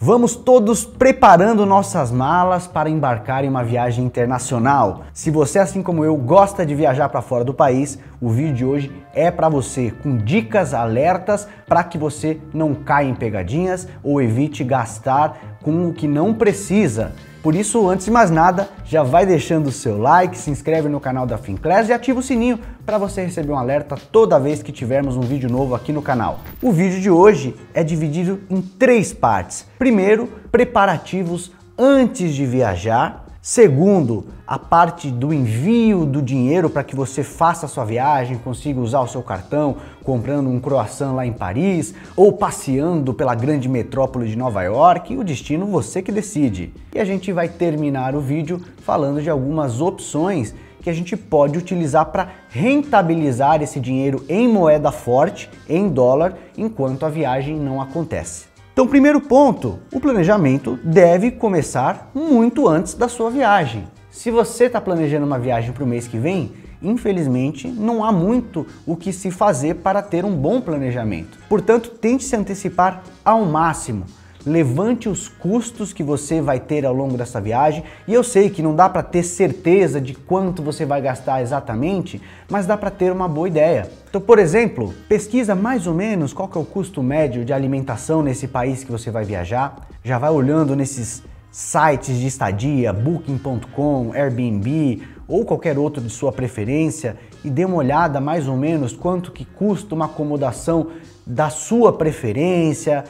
Vamos todos preparando nossas malas para embarcar em uma viagem internacional. Se você, assim como eu, gosta de viajar para fora do país, o vídeo de hoje é para você, com dicas, alertas para que você não caia em pegadinhas ou evite gastar com o que não precisa. Por isso, antes de mais nada, já vai deixando o seu like, se inscreve no canal da Finclass e ativa o sininho para você receber um alerta toda vez que tivermos um vídeo novo aqui no canal. O vídeo de hoje é dividido em 3 partes. Primeiro, preparativos antes de viajar. Segundo, a parte do envio do dinheiro para que você faça a sua viagem, consiga usar o seu cartão, comprando um croissant lá em Paris ou passeando pela grande metrópole de Nova York, o destino você que decide. E a gente vai terminar o vídeo falando de algumas opções que a gente pode utilizar para rentabilizar esse dinheiro em moeda forte, em dólar, enquanto a viagem não acontece. Então, primeiro ponto, o planejamento deve começar muito antes da sua viagem. Se você está planejando uma viagem para o mês que vem, infelizmente não há muito o que se fazer para ter um bom planejamento. Portanto, tente se antecipar ao máximo. Levante os custos que você vai ter ao longo dessa viagem, e eu sei que não dá para ter certeza de quanto você vai gastar exatamente, mas dá para ter uma boa ideia. Então, por exemplo, pesquisa mais ou menos qual que é o custo médio de alimentação nesse país que você vai viajar, já vai olhando nesses sites de estadia, Booking.com, Airbnb ou qualquer outro de sua preferência e dê uma olhada mais ou menos quanto que custa uma acomodação da sua preferência,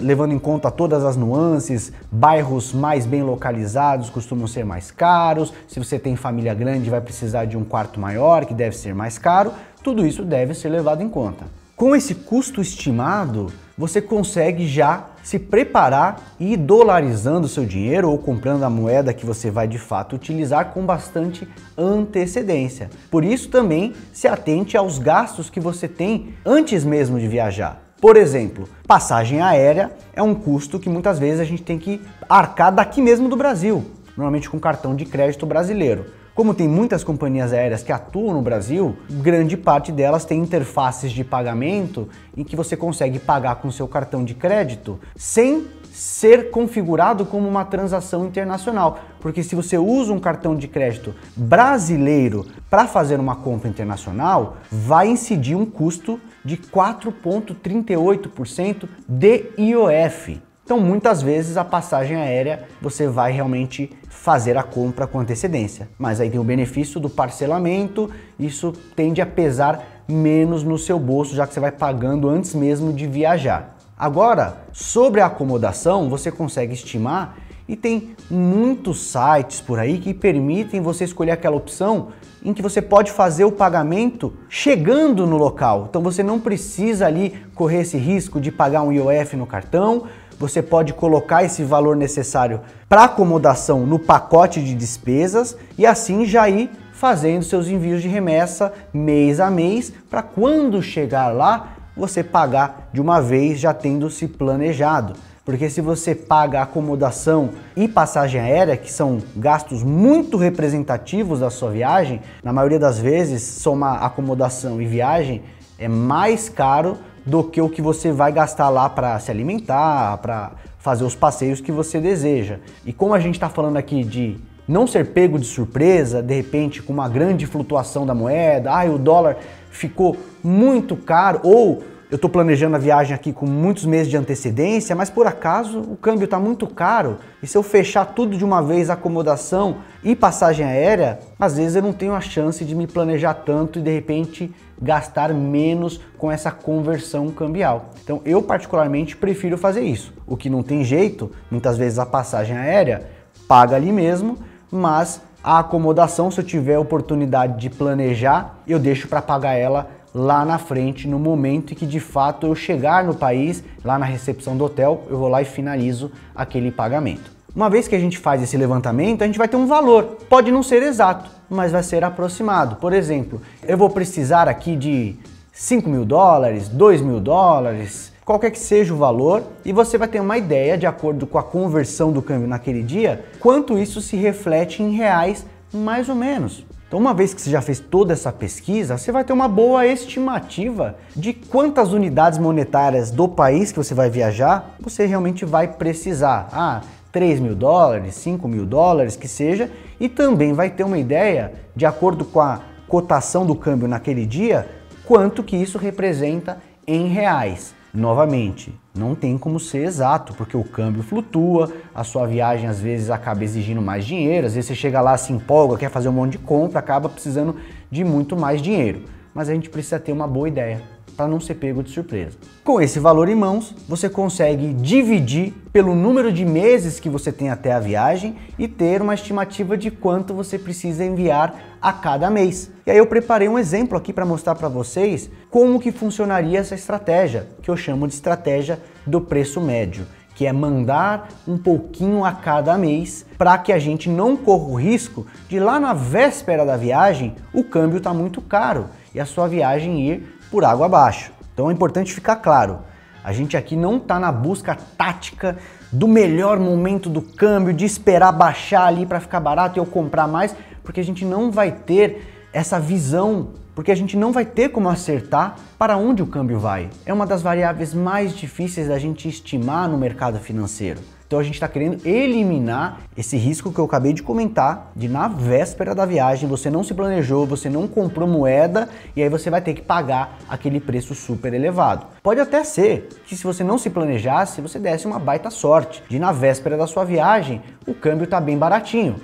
levando em conta todas as nuances. Bairros mais bem localizados costumam ser mais caros, se você tem família grande vai precisar de um quarto maior, que deve ser mais caro, tudo isso deve ser levado em conta. Com esse custo estimado, você consegue já se preparar e ir dolarizando seu dinheiro ou comprando a moeda que você vai de fato utilizar com bastante antecedência. Por isso também se atente aos gastos que você tem antes mesmo de viajar. Por exemplo, passagem aérea é um custo que muitas vezes a gente tem que arcar daqui mesmo do Brasil, normalmente com cartão de crédito brasileiro. Como tem muitas companhias aéreas que atuam no Brasil, grande parte delas tem interfaces de pagamento em que você consegue pagar com seu cartão de crédito sem ser configurado como uma transação internacional. Porque se você usa um cartão de crédito brasileiro para fazer uma compra internacional, vai incidir um custo de 4,38% de IOF. Então, muitas vezes a passagem aérea você vai realmente fazer a compra com antecedência. Mas aí tem o benefício do parcelamento, isso tende a pesar menos no seu bolso, já que você vai pagando antes mesmo de viajar. Agora, sobre a acomodação, você consegue estimar e tem muitos sites por aí que permitem você escolher aquela opção em que você pode fazer o pagamento chegando no local. Então você não precisa ali correr esse risco de pagar um IOF no cartão, você pode colocar esse valor necessário para acomodação no pacote de despesas e assim já ir fazendo seus envios de remessa mês a mês para quando chegar lá você pagar de uma vez já tendo se planejado. Porque se você paga acomodação e passagem aérea, que são gastos muito representativos da sua viagem, na maioria das vezes somar acomodação e viagem é mais caro do que o que você vai gastar lá para se alimentar, para fazer os passeios que você deseja. E como a gente está falando aqui de não ser pego de surpresa, de repente com uma grande flutuação da moeda, o dólar ficou muito caro, ou eu estou planejando a viagem aqui com muitos meses de antecedência, mas por acaso o câmbio está muito caro e se eu fechar tudo de uma vez, acomodação e passagem aérea, às vezes eu não tenho a chance de me planejar tanto e de repente gastar menos com essa conversão cambial. Então eu particularmente prefiro fazer isso. O que não tem jeito, muitas vezes a passagem aérea paga ali mesmo, mas a acomodação, se eu tiver oportunidade de planejar, eu deixo para pagar ela lá na frente, no momento em que de fato eu chegar no país, lá na recepção do hotel, eu vou lá e finalizo aquele pagamento. Uma vez que a gente faz esse levantamento, a gente vai ter um valor. Pode não ser exato, mas vai ser aproximado. Por exemplo, eu vou precisar aqui de 5 mil dólares, 2 mil dólares, qualquer que seja o valor, e você vai ter uma ideia, de acordo com a conversão do câmbio naquele dia, quanto isso se reflete em reais mais ou menos. Então, uma vez que você já fez toda essa pesquisa, você vai ter uma boa estimativa de quantas unidades monetárias do país que você vai viajar você realmente vai precisar. 3 mil dólares, 5 mil dólares, que seja, e também vai ter uma ideia, de acordo com a cotação do câmbio naquele dia, quanto que isso representa em reais. Novamente, não tem como ser exato, porque o câmbio flutua, a sua viagem às vezes acaba exigindo mais dinheiro, às vezes você chega lá, se empolga, quer fazer um monte de compra, acaba precisando de muito mais dinheiro. Mas a gente precisa ter uma boa ideia para não ser pego de surpresa. Com esse valor em mãos, você consegue dividir pelo número de meses que você tem até a viagem e ter uma estimativa de quanto você precisa enviar a cada mês. E aí eu preparei um exemplo aqui para mostrar para vocês como que funcionaria essa estratégia, que eu chamo de estratégia do preço médio, que é mandar um pouquinho a cada mês para que a gente não corra o risco de lá na véspera da viagem o câmbio está muito caro e a sua viagem ir por água abaixo. Então é importante ficar claro, a gente aqui não está na busca tática do melhor momento do câmbio, de esperar baixar ali para ficar barato e eu comprar mais, porque a gente não vai ter essa visão, porque a gente não vai ter como acertar para onde o câmbio vai. É uma das variáveis mais difíceis da gente estimar no mercado financeiro. Então a gente está querendo eliminar esse risco que eu acabei de comentar, de na véspera da viagem você não se planejou, você não comprou moeda e aí você vai ter que pagar aquele preço super elevado. Pode até ser que se você não se planejasse, você desse uma baita sorte, de na véspera da sua viagem o câmbio está bem baratinho,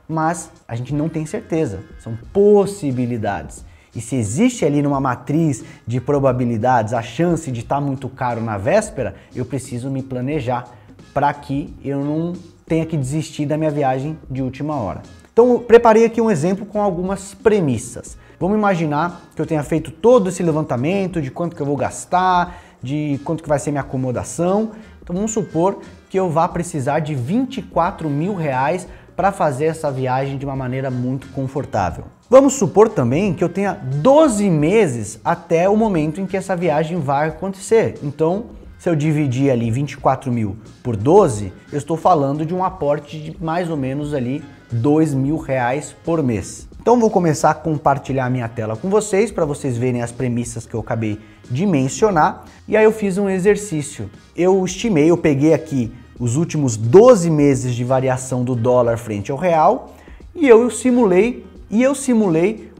mas a gente não tem certeza, são possibilidades. E se existe ali numa matriz de probabilidades a chance de estar muito caro na véspera, eu preciso me planejar para que eu não tenha que desistir da minha viagem de última hora. Então eu preparei aqui um exemplo com algumas premissas. Vamos imaginar que eu tenha feito todo esse levantamento de quanto que eu vou gastar, de quanto que vai ser minha acomodação. Então vamos supor que eu vá precisar de 24 mil reais para fazer essa viagem de uma maneira muito confortável. Vamos supor também que eu tenha 12 meses até o momento em que essa viagem vai acontecer. Então, se eu dividir ali 24 mil por 12, eu estou falando de um aporte de mais ou menos ali 2 mil reais por mês. Então vou começar a compartilhar a minha tela com vocês para vocês verem as premissas que eu acabei de mencionar. E aí eu fiz um exercício. Eu peguei aqui os últimos 12 meses de variação do dólar frente ao real e eu simulei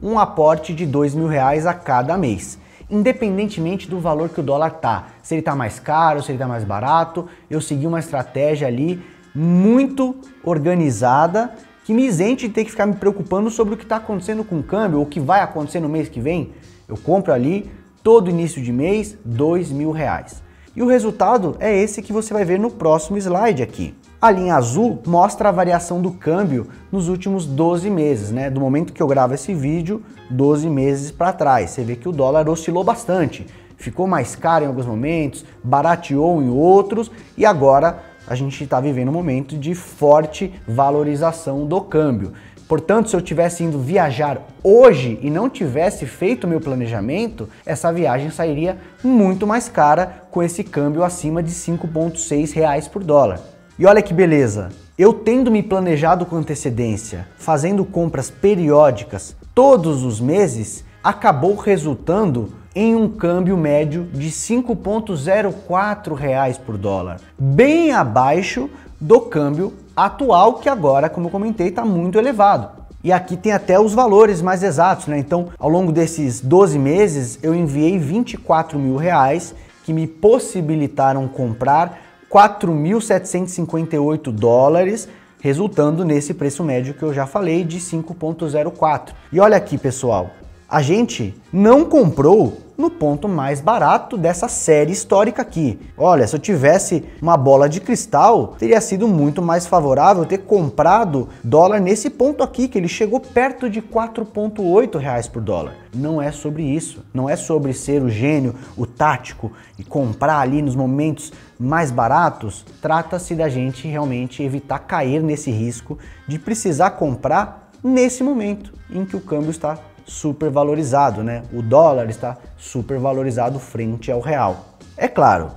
um aporte de 2 mil reais a cada mês. Independentemente do valor que o dólar tá, se ele tá mais caro, se ele tá mais barato, eu segui uma estratégia ali muito organizada que me isente de ter que ficar me preocupando sobre o que está acontecendo com o câmbio ou o que vai acontecer no mês que vem. Eu compro ali todo início de mês 2 mil reais. E o resultado é esse que você vai ver no próximo slide aqui. A linha azul mostra a variação do câmbio nos últimos 12 meses, né? Do momento que eu gravo esse vídeo, 12 meses para trás. Você vê que o dólar oscilou bastante, ficou mais caro em alguns momentos, barateou em outros e agora a gente está vivendo um momento de forte valorização do câmbio. Portanto, se eu tivesse indo viajar hoje e não tivesse feito o meu planejamento, essa viagem sairia muito mais cara com esse câmbio acima de 5,6 reais por dólar. E olha que beleza, eu tendo me planejado com antecedência, fazendo compras periódicas todos os meses, acabou resultando em um câmbio médio de 5,04 reais por dólar, bem abaixo do câmbio atual, que agora, como eu comentei, está muito elevado. E aqui tem até os valores mais exatos, né? Então, ao longo desses 12 meses, eu enviei 24 mil reais, que me possibilitaram comprar 4.758 dólares, resultando nesse preço médio que eu já falei de 5,04. E olha aqui, pessoal, a gente não comprou no ponto mais barato dessa série histórica aqui. Olha, se eu tivesse uma bola de cristal, teria sido muito mais favorável ter comprado dólar nesse ponto aqui, que ele chegou perto de 4,8 reais por dólar. Não é sobre isso, não é sobre ser o gênio, o tático e comprar ali nos momentos mais baratos. Trata-se da gente realmente evitar cair nesse risco de precisar comprar nesse momento em que o câmbio está super valorizado, né? O dólar está super valorizado frente ao real. É claro,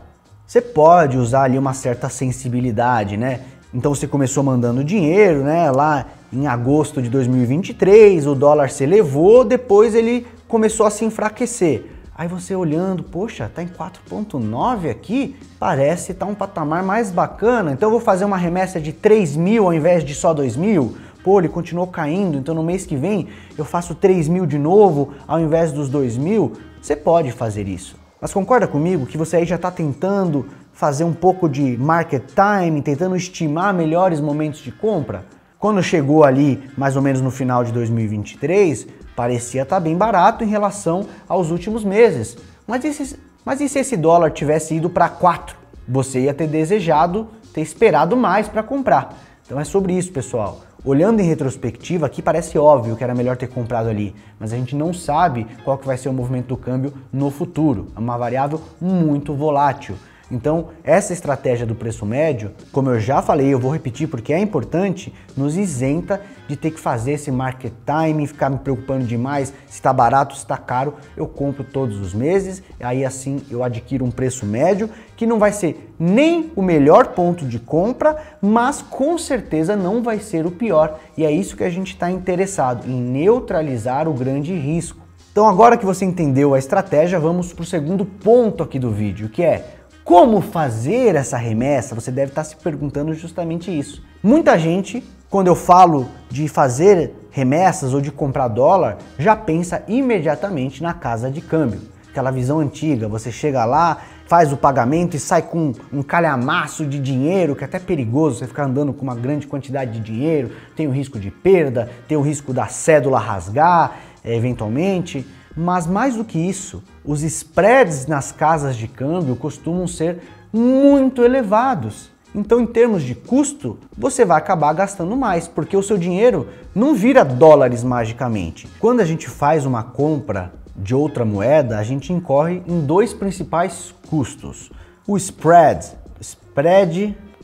você pode usar ali uma certa sensibilidade, né? Então você começou mandando dinheiro, né, lá em agosto de 2023, o dólar se elevou, depois ele começou a se enfraquecer. Aí você olhando, poxa, tá em 4,9 aqui, parece estar um patamar mais bacana, então eu vou fazer uma remessa de 3 mil ao invés de só 2 mil. Pô, ele continuou caindo, então no mês que vem eu faço 3 mil de novo ao invés dos 2 mil. Você pode fazer isso. Mas concorda comigo que você aí já está tentando fazer um pouco de market time, tentando estimar melhores momentos de compra? Quando chegou ali, mais ou menos no final de 2023, parecia estar bem barato em relação aos últimos meses. Mas e se esse dólar tivesse ido para 4? Você ia ter desejado, ter esperado mais para comprar. Então é sobre isso, pessoal. Olhando em retrospectiva, aqui parece óbvio que era melhor ter comprado ali, mas a gente não sabe qual que vai ser o movimento do câmbio no futuro. É uma variável muito volátil. Então, essa estratégia do preço médio, como eu já falei, eu vou repetir porque é importante, nos isenta de ter que fazer esse market time, ficar me preocupando demais se está barato, se está caro. Eu compro todos os meses, aí assim eu adquiro um preço médio que não vai ser nem o melhor ponto de compra, mas com certeza não vai ser o pior. E é isso que a gente está interessado, em neutralizar o grande risco. Então agora que você entendeu a estratégia, vamos para o segundo ponto aqui do vídeo, que é como fazer essa remessa. Você deve estar se perguntando justamente isso. Muita gente, quando eu falo de fazer remessas ou de comprar dólar, já pensa imediatamente na casa de câmbio. Aquela visão antiga, você chega lá, faz o pagamento e sai com um calhamaço de dinheiro, que é até perigoso você ficar andando com uma grande quantidade de dinheiro, tem o risco de perda, tem o risco da cédula rasgar, eventualmente. Mas mais do que isso, os spreads nas casas de câmbio costumam ser muito elevados. Então, em termos de custo, você vai acabar gastando mais, porque o seu dinheiro não vira dólares magicamente. Quando a gente faz uma compra de outra moeda, a gente incorre em dois principais custos. O spread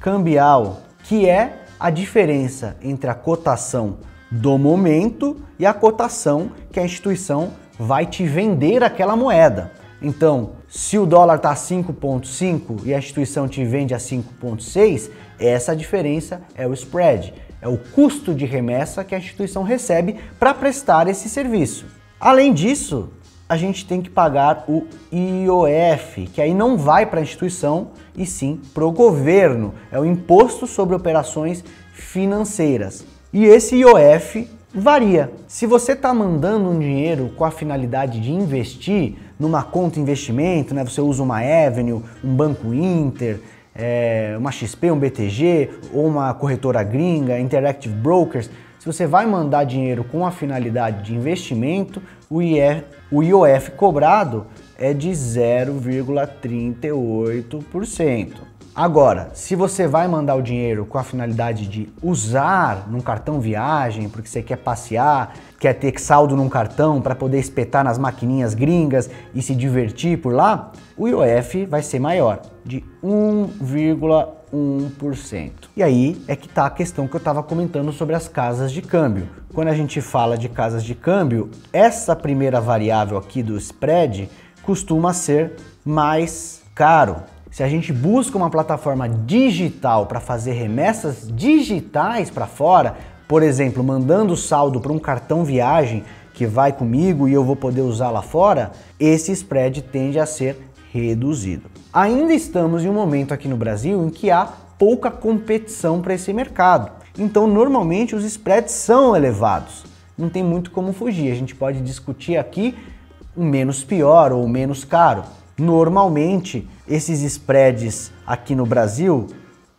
cambial, que é a diferença entre a cotação do momento e a cotação que a instituição vai te vender aquela moeda. Então, se o dólar está a 5,5 e a instituição te vende a 5,6, essa diferença é o spread, é o custo de remessa que a instituição recebe para prestar esse serviço. Além disso, a gente tem que pagar o IOF, que aí não vai para a instituição e sim para o governo, é o Imposto sobre Operações Financeiras. E esse IOF varia. Se você está mandando um dinheiro com a finalidade de investir numa conta investimento, né? Você usa uma Avenue, um Banco Inter, uma XP, um BTG ou uma corretora gringa, Interactive Brokers. Se você vai mandar dinheiro com a finalidade de investimento, o IOF cobrado é de 0,38%. Agora, se você vai mandar o dinheiro com a finalidade de usar num cartão viagem, porque você quer passear, quer ter saldo num cartão para poder espetar nas maquininhas gringas e se divertir por lá, o IOF vai ser maior, de 1,1%. E aí é que está a questão que eu estava comentando sobre as casas de câmbio. Quando a gente fala de casas de câmbio, essa primeira variável aqui do spread costuma ser mais caro. Se a gente busca uma plataforma digital para fazer remessas digitais para fora, por exemplo, mandando saldo para um cartão viagem que vai comigo e eu vou poder usar lá fora, esse spread tende a ser reduzido. Ainda estamos em um momento aqui no Brasil em que há pouca competição para esse mercado. Então, normalmente, os spreads são elevados. Não tem muito como fugir. A gente pode discutir aqui o menos pior ou o menos caro. Normalmente, esses spreads aqui no Brasil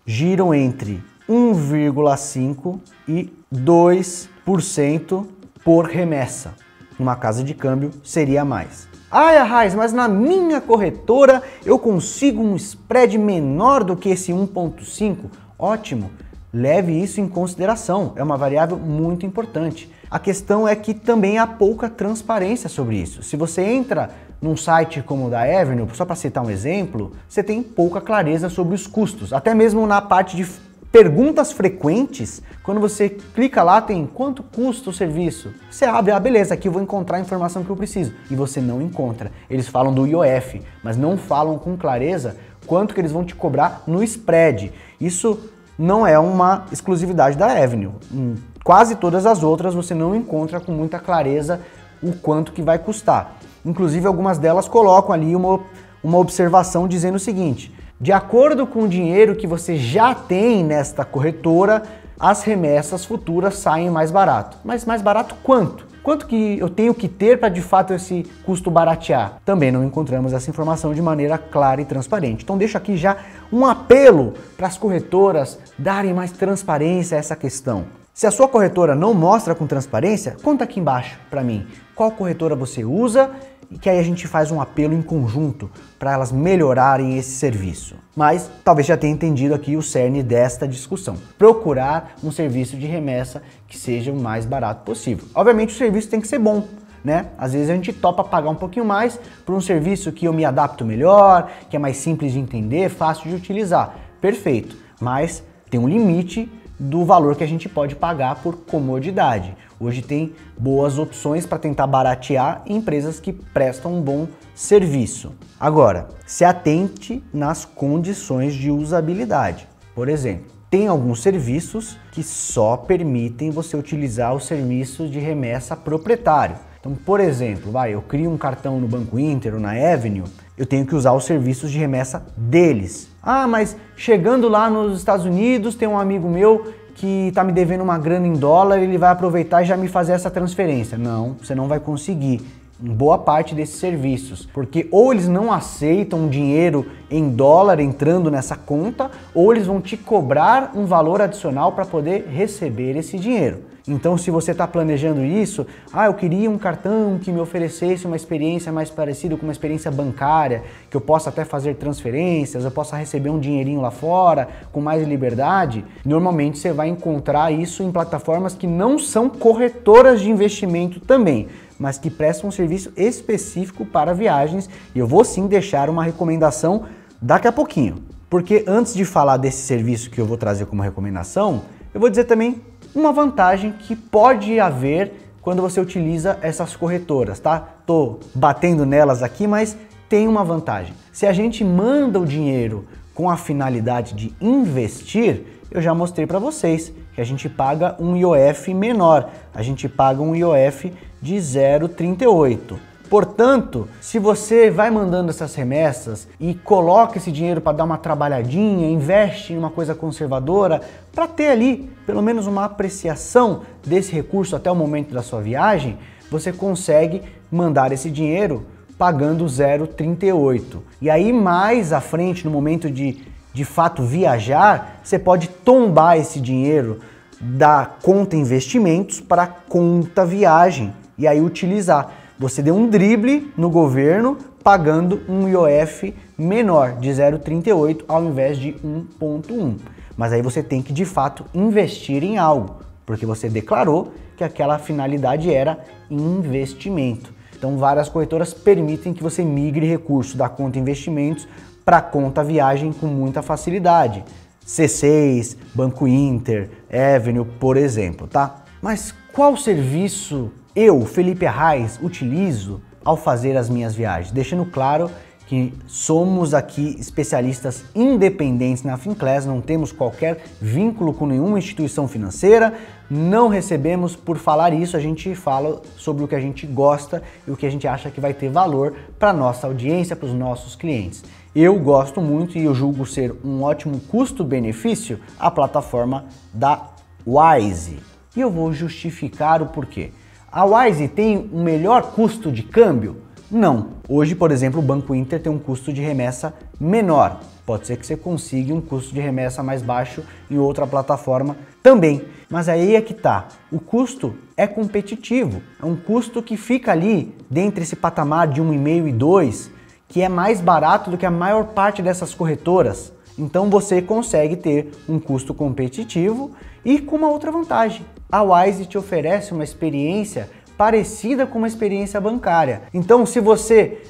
giram entre 1,5% e 2% por remessa. Numa casa de câmbio seria mais. Ai, Arraes, mas na minha corretora eu consigo um spread menor do que esse 1,5%? Ótimo, leve isso em consideração, é uma variável muito importante. A questão é que também há pouca transparência sobre isso. Se você entra num site como o da Avenue, só para citar um exemplo, você tem pouca clareza sobre os custos. Até mesmo na parte de perguntas frequentes, quando você clica lá tem quanto custa o serviço. Você abre, beleza, aqui eu vou encontrar a informação que eu preciso. E você não encontra. Eles falam do IOF, mas não falam com clareza quanto que eles vão te cobrar no spread. Isso não é uma exclusividade da Avenue. Em quase todas as outras você não encontra com muita clareza o quanto que vai custar. Inclusive algumas delas colocam ali uma observação dizendo o seguinte: de acordo com o dinheiro que você já tem nesta corretora, as remessas futuras saem mais barato. Mas mais barato quanto? Quanto que eu tenho que ter para de fato esse custo baratear? Também não encontramos essa informação de maneira clara e transparente. Então deixo aqui já um apelo para as corretoras darem mais transparência a essa questão. Se a sua corretora não mostra com transparência, conta aqui embaixo para mim qual corretora você usa e que aí a gente faz um apelo em conjunto para elas melhorarem esse serviço. Mas talvez já tenha entendido aqui o cerne desta discussão. Procurar um serviço de remessa que seja o mais barato possível. Obviamente o serviço tem que ser bom, né? Às vezes a gente topa pagar um pouquinho mais por um serviço que eu me adapto melhor, que é mais simples de entender, fácil de utilizar. Perfeito, mas tem um limite do valor que a gente pode pagar por comodidade. Hoje tem boas opções para tentar baratear em empresas que prestam um bom serviço. Agora, se atente nas condições de usabilidade. Por exemplo, tem alguns serviços que só permitem você utilizar os serviços de remessa proprietário. Então, por exemplo, eu crio um cartão no Banco Inter ou na Avenue, eu tenho que usar os serviços de remessa deles. Ah, mas chegando lá nos Estados Unidos, tem um amigo meu que está me devendo uma grana em dólar, ele vai aproveitar e já me fazer essa transferência. Não, você não vai conseguir em boa parte desses serviços, porque ou eles não aceitam dinheiro em dólar entrando nessa conta, ou eles vão te cobrar um valor adicional para poder receber esse dinheiro. Então, se você está planejando isso, eu queria um cartão que me oferecesse uma experiência mais parecida com uma experiência bancária, que eu possa até fazer transferências, eu possa receber um dinheirinho lá fora, com mais liberdade, normalmente você vai encontrar isso em plataformas que não são corretoras de investimento também, mas que prestam um serviço específico para viagens, e eu vou sim deixar uma recomendação daqui a pouquinho. Porque antes de falar desse serviço que eu vou trazer como recomendação, eu vou dizer também uma vantagem que pode haver quando você utiliza essas corretoras, tá? Tô batendo nelas aqui, mas tem uma vantagem. Se a gente manda o dinheiro com a finalidade de investir, eu já mostrei para vocês que a gente paga um IOF menor, a gente paga um IOF de 0,38. Portanto, se você vai mandando essas remessas e coloca esse dinheiro para dar uma trabalhadinha, investe em uma coisa conservadora, para ter ali pelo menos uma apreciação desse recurso até o momento da sua viagem, você consegue mandar esse dinheiro pagando 0,38. E aí mais à frente, no momento de fato viajar, você pode tombar esse dinheiro da conta investimentos para a conta viagem e aí utilizar. Você deu um drible no governo pagando um IOF menor de 0,38 ao invés de 1,1. Mas aí você tem que de fato investir em algo, porque você declarou que aquela finalidade era investimento. Então várias corretoras permitem que você migre recursos da conta investimentos para a conta viagem com muita facilidade. C6, Banco Inter, Avenue, por exemplo, tá? Mas qual serviço eu, Felipe Arraes, utilizo ao fazer as minhas viagens? Deixando claro que somos aqui especialistas independentes na Finclass, não temos qualquer vínculo com nenhuma instituição financeira, não recebemos por falar isso, a gente fala sobre o que a gente gosta e o que a gente acha que vai ter valor para a nossa audiência, para os nossos clientes. Eu gosto muito e eu julgo ser um ótimo custo-benefício a plataforma da Wise. E eu vou justificar o porquê. A Wise tem um melhor custo de câmbio? Não. Hoje, por exemplo, o Banco Inter tem um custo de remessa menor. Pode ser que você consiga um custo de remessa mais baixo em outra plataforma também. Mas aí é que tá. O custo é competitivo. É um custo que fica ali dentro desse patamar de 1,5 e 2, que é mais barato do que a maior parte dessas corretoras. Então você consegue ter um custo competitivo e com uma outra vantagem. A Wise te oferece uma experiência parecida com uma experiência bancária. Então, se você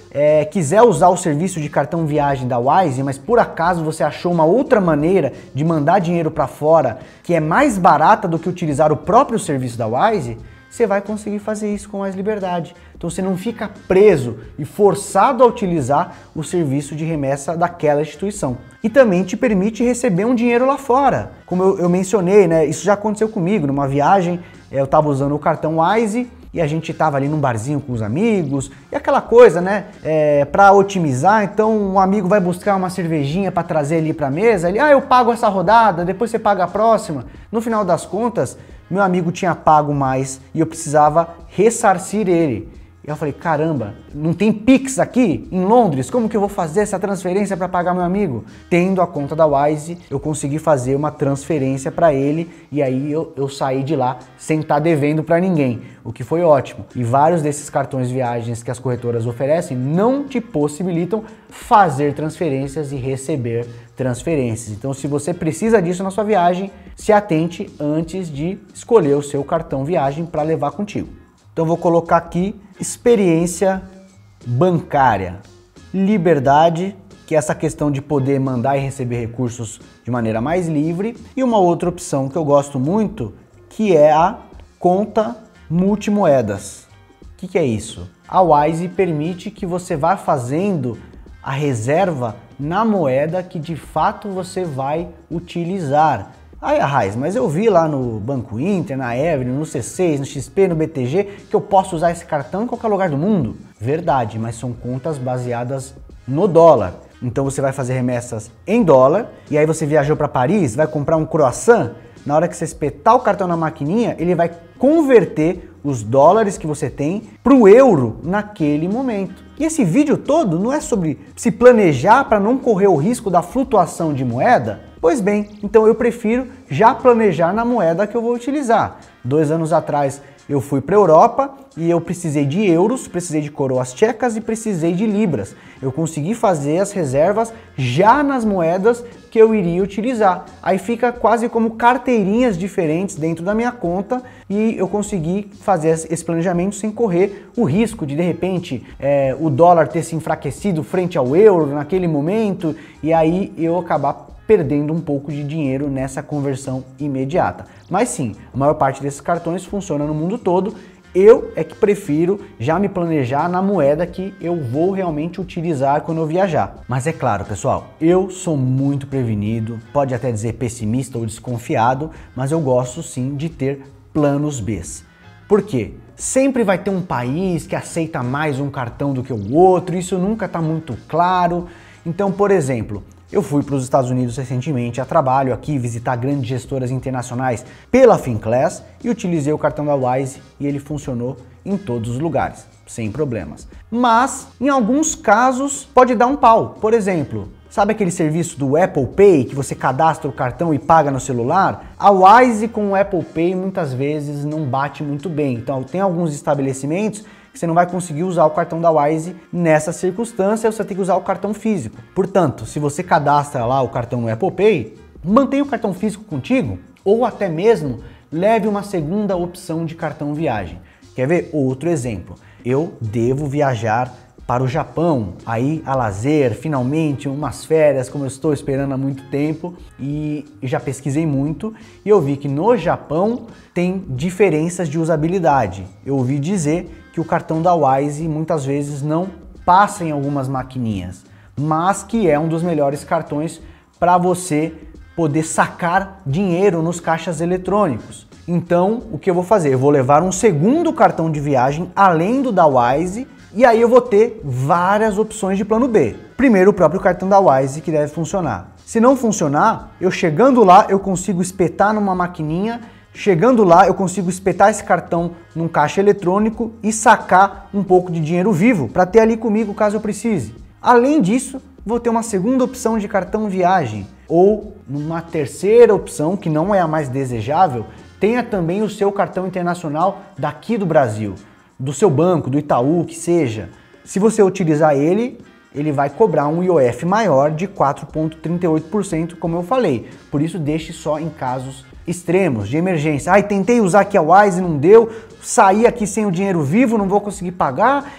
quiser usar o serviço de cartão viagem da Wise, mas por acaso você achou uma outra maneira de mandar dinheiro para fora que é mais barata do que utilizar o próprio serviço da Wise, você vai conseguir fazer isso com mais liberdade. Então você não fica preso e forçado a utilizar o serviço de remessa daquela instituição. E também te permite receber um dinheiro lá fora. Como eu mencionei, né, isso já aconteceu comigo. Numa viagem, eu estava usando o cartão Wise e a gente estava ali num barzinho com os amigos, e aquela coisa, né, para otimizar, então um amigo vai buscar uma cervejinha para trazer ali para a mesa, ele, eu pago essa rodada, depois você paga a próxima. No final das contas, meu amigo tinha pago mais e eu precisava ressarcir ele. E eu falei, caramba, não tem Pix aqui em Londres? Como que eu vou fazer essa transferência para pagar meu amigo? Tendo a conta da Wise, eu consegui fazer uma transferência para ele e aí eu saí de lá sem estar devendo para ninguém, o que foi ótimo. E vários desses cartões viagens que as corretoras oferecem não te possibilitam fazer transferências e receber transferências. Então, se você precisa disso na sua viagem, se atente antes de escolher o seu cartão viagem para levar contigo. Então vou colocar aqui experiência bancária, liberdade, que é essa questão de poder mandar e receber recursos de maneira mais livre, e uma outra opção que eu gosto muito, que é a conta multimoedas. O que é isso? A Wise permite que você vá fazendo a reserva na moeda que de fato você vai utilizar. Raiz, mas eu vi lá no Banco Inter, na Ebre, no C6, no XP, no BTG, que eu posso usar esse cartão em qualquer lugar do mundo. Verdade, mas são contas baseadas no dólar. Então você vai fazer remessas em dólar, e aí você viajou para Paris, vai comprar um croissant, na hora que você espetar o cartão na maquininha, ele vai converter os dólares que você tem para o euro naquele momento. E esse vídeo todo não é sobre se planejar para não correr o risco da flutuação de moeda? Pois bem, então eu prefiro já planejar na moeda que eu vou utilizar. 2 anos atrás eu fui para a Europa e eu precisei de euros, precisei de coroas tchecas e precisei de libras. Eu consegui fazer as reservas já nas moedas que eu iria utilizar. Aí fica quase como carteirinhas diferentes dentro da minha conta e eu consegui fazer esse planejamento sem correr o risco de repente, o dólar ter se enfraquecido frente ao euro naquele momento e aí eu acabar perdendo um pouco de dinheiro nessa conversão imediata. Mas sim, a maior parte desses cartões funciona no mundo todo. Eu é que prefiro já me planejar na moeda que eu vou realmente utilizar quando eu viajar. Mas é claro, pessoal, eu sou muito prevenido, pode até dizer pessimista ou desconfiado, mas eu gosto sim de ter planos B. Por quê? Sempre vai ter um país que aceita mais um cartão do que o outro, isso nunca está muito claro. Então, por exemplo, eu fui para os Estados Unidos recentemente a trabalho aqui, visitar grandes gestoras internacionais pela Finclass e utilizei o cartão da Wise e ele funcionou em todos os lugares, sem problemas. Mas, em alguns casos, pode dar um pau. Por exemplo, sabe aquele serviço do Apple Pay que você cadastra o cartão e paga no celular? A Wise com o Apple Pay muitas vezes não bate muito bem. Então, tem alguns estabelecimentos que você não vai conseguir usar o cartão da Wise nessa circunstância, você tem que usar o cartão físico. Portanto, se você cadastra lá o cartão no Apple Pay, mantenha o cartão físico contigo ou até mesmo leve uma segunda opção de cartão viagem. Quer ver outro exemplo? Eu devo viajar para o Japão, aí a lazer, finalmente umas férias como eu estou esperando há muito tempo e já pesquisei muito e eu vi que no Japão tem diferenças de usabilidade. Eu ouvi dizer que o cartão da Wise muitas vezes não passa em algumas maquininhas, mas que é um dos melhores cartões para você poder sacar dinheiro nos caixas eletrônicos. Então, o que eu vou fazer? Eu vou levar um segundo cartão de viagem além do da Wise e aí eu vou ter várias opções de plano B. Primeiro, o próprio cartão da Wise que deve funcionar. Se não funcionar, eu chegando lá, eu consigo espetar numa maquininha. Chegando lá, eu consigo espetar esse cartão num caixa eletrônico e sacar um pouco de dinheiro vivo para ter ali comigo caso eu precise. Além disso, vou ter uma segunda opção de cartão viagem ou uma terceira opção, que não é a mais desejável, tenha também o seu cartão internacional daqui do Brasil, do seu banco, do Itaú, que seja. Se você utilizar ele vai cobrar um IOF maior de 4,38%, como eu falei. Por isso, deixe só em casos extremos, de emergência. Tentei usar aqui a Wise, não deu, saí aqui sem o dinheiro vivo, não vou conseguir pagar,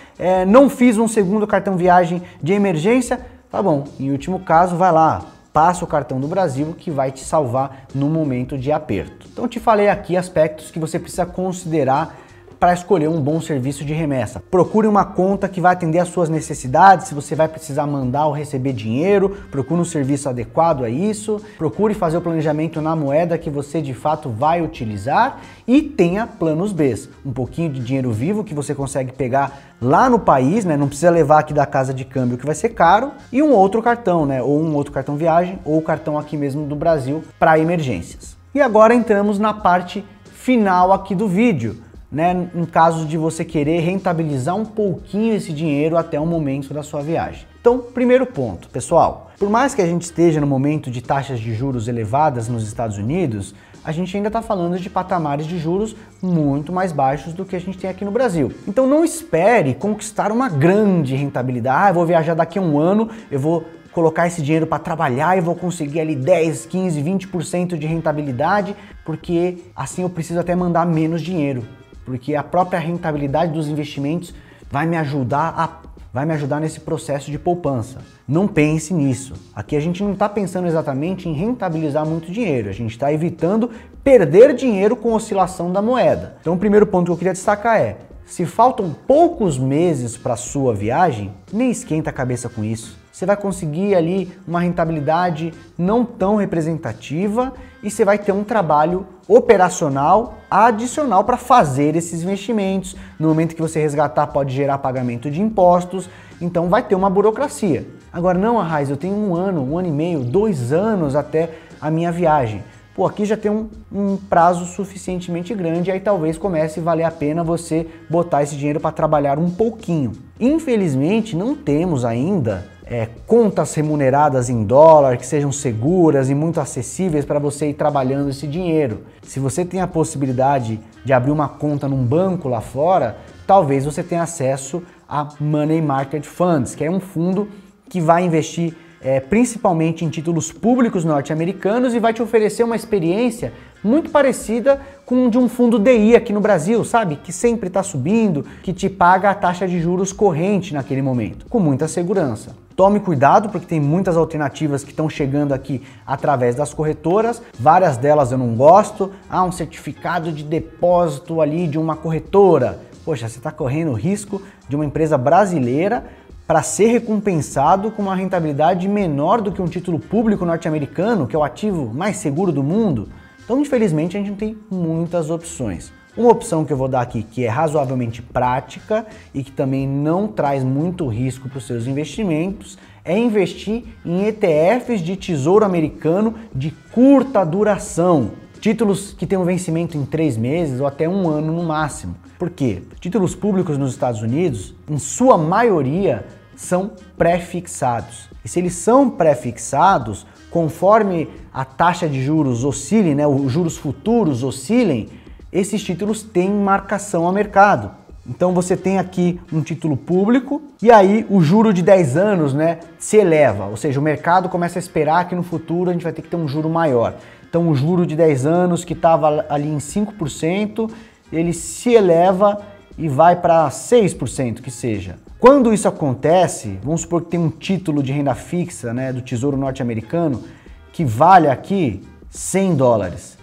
não fiz um segundo cartão viagem de emergência. Tá bom, em último caso, vai lá, passa o cartão do Brasil que vai te salvar no momento de aperto. Então te falei aqui aspectos que você precisa considerar para escolher um bom serviço de remessa. Procure uma conta que vai atender às suas necessidades, se você vai precisar mandar ou receber dinheiro, procure um serviço adequado a isso, procure fazer o planejamento na moeda que você de fato vai utilizar e tenha planos B, um pouquinho de dinheiro vivo que você consegue pegar lá no país, né? Não precisa levar aqui da casa de câmbio que vai ser caro, e um outro cartão, né? Ou um outro cartão viagem, ou o cartão aqui mesmo do Brasil para emergências. E agora entramos na parte final aqui do vídeo, né, em caso de você querer rentabilizar um pouquinho esse dinheiro até o momento da sua viagem. Então, primeiro ponto, pessoal, por mais que a gente esteja no momento de taxas de juros elevadas nos Estados Unidos, a gente ainda está falando de patamares de juros muito mais baixos do que a gente tem aqui no Brasil. Então não espere conquistar uma grande rentabilidade. Eu vou viajar daqui a um ano, eu vou colocar esse dinheiro para trabalhar e vou conseguir ali 10, 15, 20% de rentabilidade, porque assim eu preciso até mandar menos dinheiro, porque a própria rentabilidade dos investimentos vai me ajudar nesse processo de poupança. Não pense nisso. Aqui a gente não está pensando exatamente em rentabilizar muito dinheiro, a gente está evitando perder dinheiro com a oscilação da moeda. Então o primeiro ponto que eu queria destacar é, se faltam poucos meses para a sua viagem, nem esquenta a cabeça com isso. Você vai conseguir ali uma rentabilidade não tão representativa e você vai ter um trabalho operacional adicional para fazer esses investimentos. No momento que você resgatar, pode gerar pagamento de impostos, então vai ter uma burocracia. Agora, não, Arraiz, eu tenho um ano e meio, 2 anos até a minha viagem. Pô, aqui já tem um prazo suficientemente grande, aí talvez comece a valer a pena você botar esse dinheiro para trabalhar um pouquinho. Infelizmente, não temos ainda contas remuneradas em dólar, que sejam seguras e muito acessíveis para você ir trabalhando esse dinheiro. Se você tem a possibilidade de abrir uma conta num banco lá fora, talvez você tenha acesso a Money Market Funds, que é um fundo que vai investir principalmente em títulos públicos norte-americanos e vai te oferecer uma experiência muito parecida com de um fundo DI aqui no Brasil, sabe? Que sempre está subindo, que te paga a taxa de juros corrente naquele momento, com muita segurança. Tome cuidado porque tem muitas alternativas que estão chegando aqui através das corretoras, várias delas eu não gosto. Um certificado de depósito ali de uma corretora. Poxa, você está correndo o risco de uma empresa brasileira para ser recompensado com uma rentabilidade menor do que um título público norte-americano, que é o ativo mais seguro do mundo. Então, infelizmente, a gente não tem muitas opções. Uma opção que eu vou dar aqui, que é razoavelmente prática e que também não traz muito risco para os seus investimentos, é investir em ETFs de tesouro americano de curta duração. Títulos que têm um vencimento em 3 meses ou até 1 ano no máximo. Por quê? Títulos públicos nos Estados Unidos, em sua maioria, são pré-fixados. E se eles são pré-fixados, conforme a taxa de juros oscile, né, os juros futuros oscilem, esses títulos têm marcação a mercado. Então você tem aqui um título público e aí o juro de 10 anos, né, se eleva, ou seja, o mercado começa a esperar que no futuro a gente vai ter que ter um juro maior. Então o juro de 10 anos que estava ali em 5%, ele se eleva e vai para 6% que seja. Quando isso acontece, vamos supor que tem um título de renda fixa, né, do Tesouro Norte-Americano que vale aqui $100.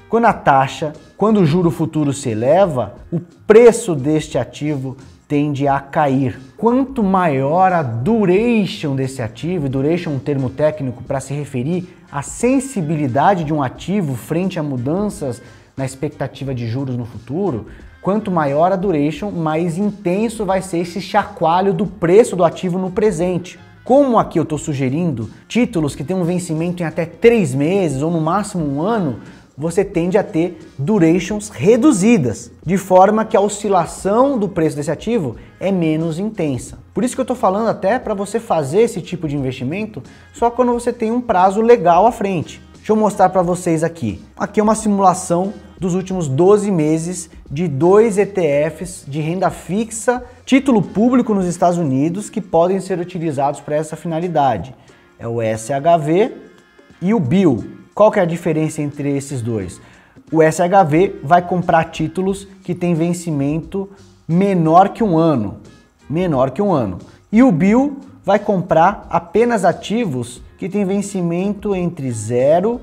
Quando o juro futuro se eleva, o preço deste ativo tende a cair. Quanto maior a duration desse ativo, e duration é um termo técnico para se referir à sensibilidade de um ativo frente a mudanças na expectativa de juros no futuro, quanto maior a duration, mais intenso vai ser esse chacoalho do preço do ativo no presente. Como aqui eu estou sugerindo títulos que têm um vencimento em até 3 meses ou no máximo 1 ano, você tende a ter durations reduzidas, de forma que a oscilação do preço desse ativo é menos intensa. Por isso que eu estou falando até para você fazer esse tipo de investimento só quando você tem um prazo legal à frente. Deixa eu mostrar para vocês aqui. Aqui é uma simulação dos últimos 12 meses de 2 ETFs de renda fixa, título público nos Estados Unidos, que podem ser utilizados para essa finalidade. É o SHV e o BIL. Qual que é a diferença entre esses dois? O SHV vai comprar títulos que têm vencimento menor que 1 ano. E o BIL vai comprar apenas ativos que têm vencimento entre 0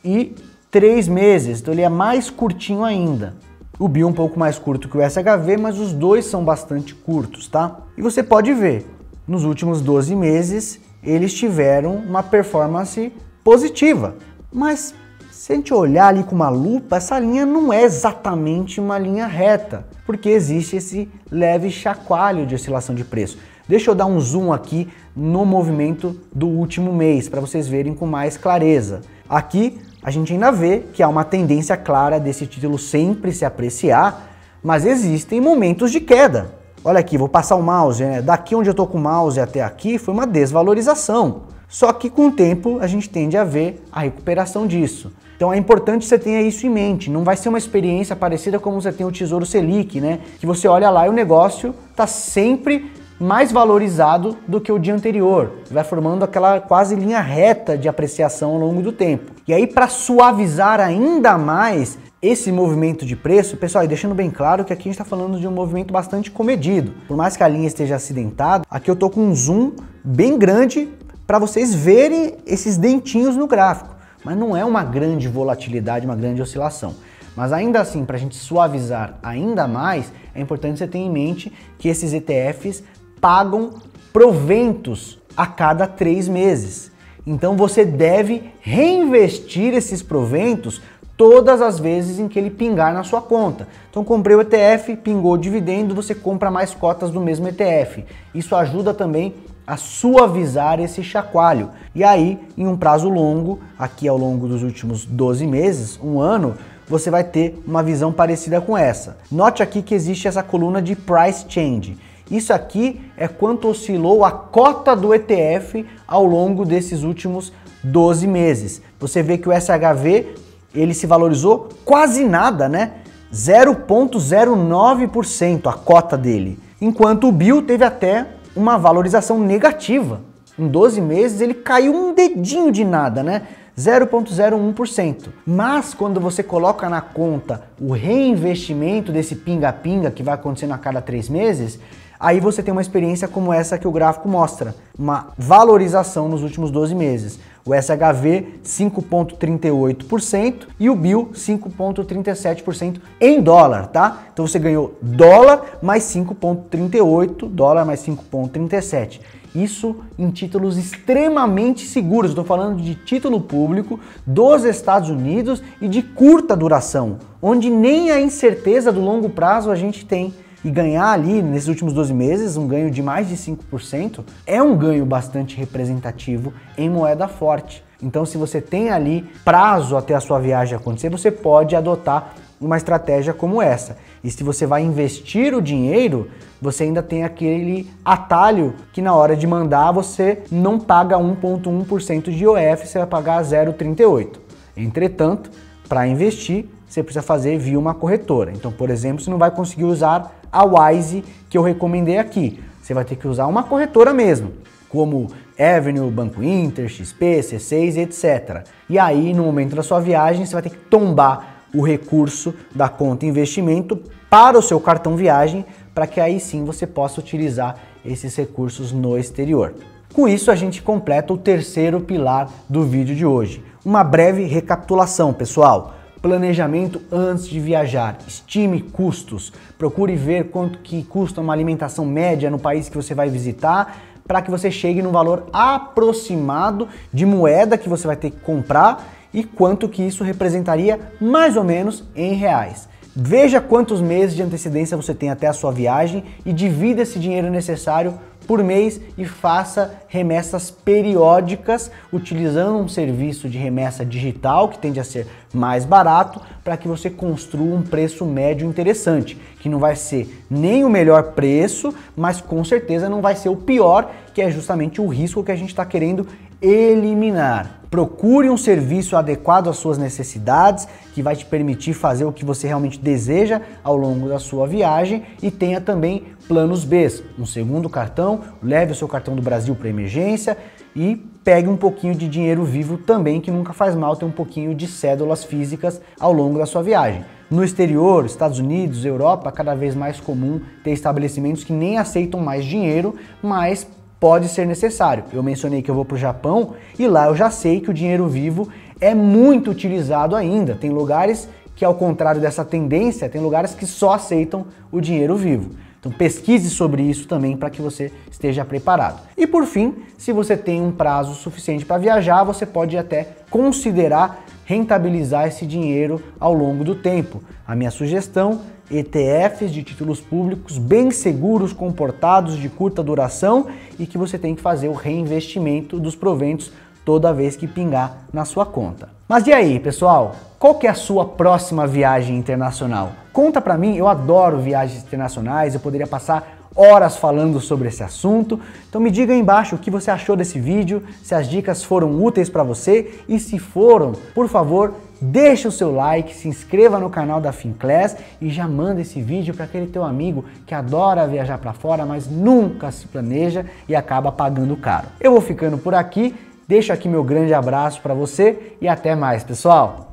e 3 meses. Então ele é mais curtinho ainda. O BIL um pouco mais curto que o SHV, mas os dois são bastante curtos, tá? E você pode ver, nos últimos 12 meses, eles tiveram uma performance positiva. Mas se a gente olhar ali com uma lupa, essa linha não é exatamente uma linha reta, porque existe esse leve chacoalho de oscilação de preço. Deixa eu dar um zoom aqui no movimento do último mês, para vocês verem com mais clareza. Aqui a gente ainda vê que há uma tendência clara desse título sempre se apreciar, mas existem momentos de queda. Olha aqui, vou passar o mouse, né? Daqui onde eu estou com o mouse até aqui foi uma desvalorização. Só que com o tempo a gente tende a ver a recuperação disso. Então é importante que você tenha isso em mente. Não vai ser uma experiência parecida como você tem o Tesouro Selic, né? Que você olha lá e o negócio está sempre mais valorizado do que o dia anterior. Vai formando aquela quase linha reta de apreciação ao longo do tempo. E aí, para suavizar ainda mais esse movimento de preço, pessoal, e deixando bem claro que aqui a gente está falando de um movimento bastante comedido. Por mais que a linha esteja acidentada, aqui eu estou com um zoom bem grande para vocês verem esses dentinhos no gráfico. Mas não é uma grande volatilidade, uma grande oscilação. Mas ainda assim, para a gente suavizar ainda mais, é importante você ter em mente que esses ETFs pagam proventos a cada 3 meses. Então você deve reinvestir esses proventos todas as vezes em que ele pingar na sua conta. Então comprei o ETF, pingou o dividendo, você compra mais cotas do mesmo ETF. Isso ajuda também a suavizar esse chacoalho. E aí, em um prazo longo, aqui ao longo dos últimos 12 meses, um ano, você vai ter uma visão parecida com essa. Note aqui que existe essa coluna de Price Change. Isso aqui é quanto oscilou a cota do ETF ao longo desses últimos 12 meses. Você vê que o SHV, ele se valorizou quase nada, né? 0,09% a cota dele. Enquanto o BIL teve até uma valorização negativa. Em 12 meses ele caiu um dedinho de nada, né? 0,01%. Mas quando você coloca na conta o reinvestimento desse pinga-pinga que vai acontecendo a cada 3 meses, aí você tem uma experiência como essa que o gráfico mostra, uma valorização nos últimos 12 meses. O SHV 5,38% e o BIL 5,37% em dólar, tá? Então você ganhou dólar mais 5,38, dólar mais 5,37. Isso em títulos extremamente seguros. Estou falando de título público dos Estados Unidos e de curta duração, onde nem a incerteza do longo prazo a gente tem. E ganhar ali, nesses últimos 12 meses, um ganho de mais de 5%, é um ganho bastante representativo em moeda forte. Então, se você tem ali prazo até a sua viagem acontecer, você pode adotar uma estratégia como essa. E se você vai investir o dinheiro, você ainda tem aquele atalho que na hora de mandar você não paga 1,1% de IOF, você vai pagar 0,38%. Entretanto, para investir, você precisa fazer via uma corretora. Então, por exemplo, você não vai conseguir usar a Wise que eu recomendei aqui. Você vai ter que usar uma corretora mesmo, como Avenue, Banco Inter, XP, C6, etc. E aí, no momento da sua viagem, você vai ter que tombar o recurso da conta investimento para o seu cartão viagem, para que aí sim você possa utilizar esses recursos no exterior. Com isso, a gente completa o terceiro pilar do vídeo de hoje. Uma breve recapitulação, pessoal. Planejamento antes de viajar, estime custos, procure ver quanto que custa uma alimentação média no país que você vai visitar, para que você chegue num valor aproximado de moeda que você vai ter que comprar e quanto que isso representaria mais ou menos em reais. Veja quantos meses de antecedência você tem até a sua viagem e divida esse dinheiro necessário por mês e faça remessas periódicas utilizando um serviço de remessa digital que tende a ser mais barato para que você construa um preço médio interessante, que não vai ser nem o melhor preço, mas com certeza não vai ser o pior, que é justamente o risco que a gente está querendo eliminar. Procure um serviço adequado às suas necessidades, que vai te permitir fazer o que você realmente deseja ao longo da sua viagem, e tenha também planos B, um segundo cartão, leve o seu cartão do Brasil para emergência e pegue um pouquinho de dinheiro vivo também, que nunca faz mal ter um pouquinho de cédulas físicas ao longo da sua viagem. No exterior, Estados Unidos, Europa, cada vez mais comum ter estabelecimentos que nem aceitam mais dinheiro, mas pode ser necessário. Eu mencionei que eu vou para o Japão e lá eu já sei que o dinheiro vivo é muito utilizado ainda. Tem lugares que ao contrário dessa tendência, tem lugares que só aceitam o dinheiro vivo. Então pesquise sobre isso também para que você esteja preparado. E por fim, se você tem um prazo suficiente para viajar, você pode até considerar rentabilizar esse dinheiro ao longo do tempo. A minha sugestão: ETFs de títulos públicos bem seguros, comportados, de curta duração e que você tem que fazer o reinvestimento dos proventos toda vez que pingar na sua conta. Mas e aí, pessoal? Qual que é a sua próxima viagem internacional? Conta pra mim, eu adoro viagens internacionais, eu poderia passar horas falando sobre esse assunto. Então me diga aí embaixo o que você achou desse vídeo, se as dicas foram úteis para você e se foram, por favor, deixa o seu like, se inscreva no canal da Finclass e já manda esse vídeo para aquele teu amigo que adora viajar para fora, mas nunca se planeja e acaba pagando caro. Eu vou ficando por aqui. Deixo aqui meu grande abraço para você e até mais, pessoal!